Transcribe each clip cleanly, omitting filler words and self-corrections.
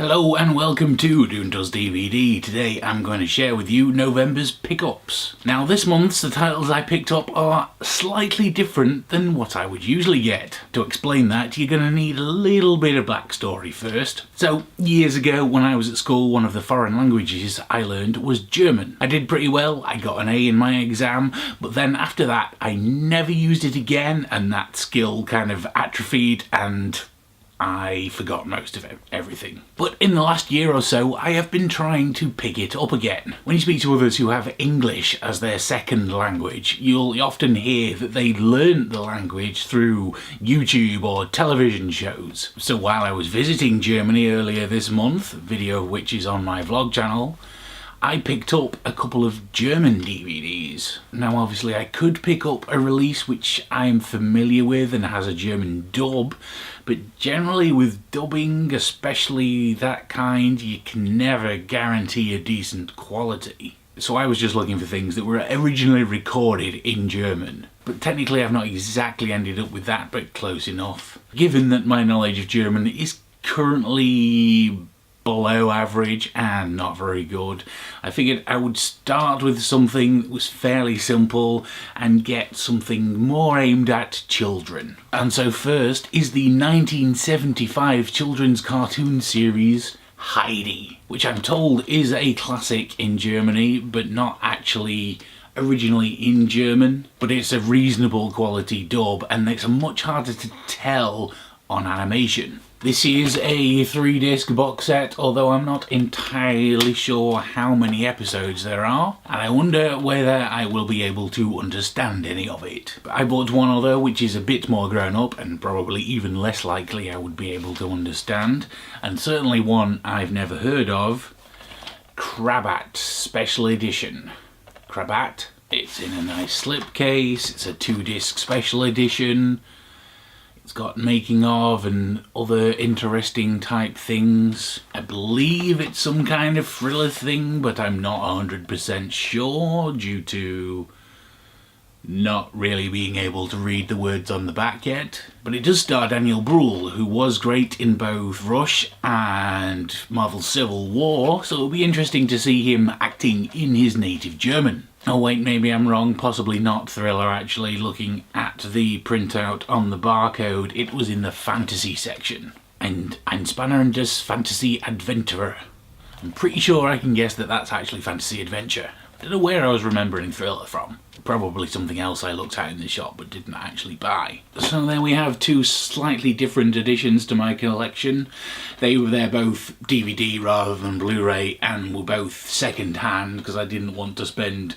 Hello and welcome to Doon Does DVD. Today I'm going to share with you November's pickups. Now this month's the titles I picked up are slightly different than what I would usually get. To explain that you're going to need a little bit of backstory first. So years ago when I was at school, one of the foreign languages I learned was German. I did pretty well, I got an A in my exam, but then after that I never used it again and that skill kind of atrophied and I forgot most of everything. But in the last year or so, I have been trying to pick it up again. When you speak to others who have English as their second language, you'll often hear that they learnt the language through YouTube or television shows. So while I was visiting Germany earlier this month, a video of which is on my vlog channel, I picked up a couple of German DVDs. Now obviously I could pick up a release which I'm familiar with and has a German dub, but generally with dubbing, especially that kind, you can never guarantee a decent quality. So I was just looking for things that were originally recorded in German. But technically I've not exactly ended up with that, but close enough. Given that my knowledge of German is currently below average and not very good, I figured I would start with something that was fairly simple and get something more aimed at children. And so first is the 1975 children's cartoon series Heidi, which I'm told is a classic in Germany but not actually originally in German, but it's a reasonable quality dub and it's much harder to tell on animation. This is a 3-disc box set, although I'm not entirely sure how many episodes there are, and I wonder whether I will be able to understand any of it. But I bought one other which is a bit more grown up and probably even less likely I would be able to understand, and certainly one I've never heard of, Krabat Special Edition. Krabat, it's in a nice slipcase, it's a 2-disc special edition. It's got making of and other interesting type things. I believe it's some kind of thriller thing, but I'm not 100% sure due to not really being able to read the words on the back yet. But it does star Daniel Bruhl, who was great in both Rush and Marvel's Civil War, so it'll be interesting to see him acting in his native German. Oh wait, maybe I'm wrong, possibly not thriller actually. Looking at the printout on the barcode, it was in the fantasy section. And Ein Spannendes Fantasy Adventure. I'm pretty sure I can guess that that's actually fantasy adventure. I don't know where I was remembering thriller from. Probably something else I looked at in the shop but didn't actually buy. So there we have two slightly different additions to my collection. They're both DVD rather than Blu-ray and were both second hand because I didn't want to spend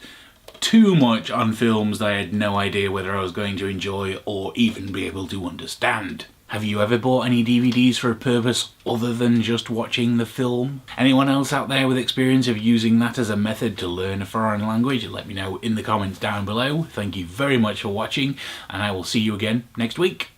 too much on films that I had no idea whether I was going to enjoy or even be able to understand. Have you ever bought any DVDs for a purpose other than just watching the film? Anyone else out there with experience of using that as a method to learn a foreign language? Let me know in the comments down below. Thank you very much for watching and I will see you again next week.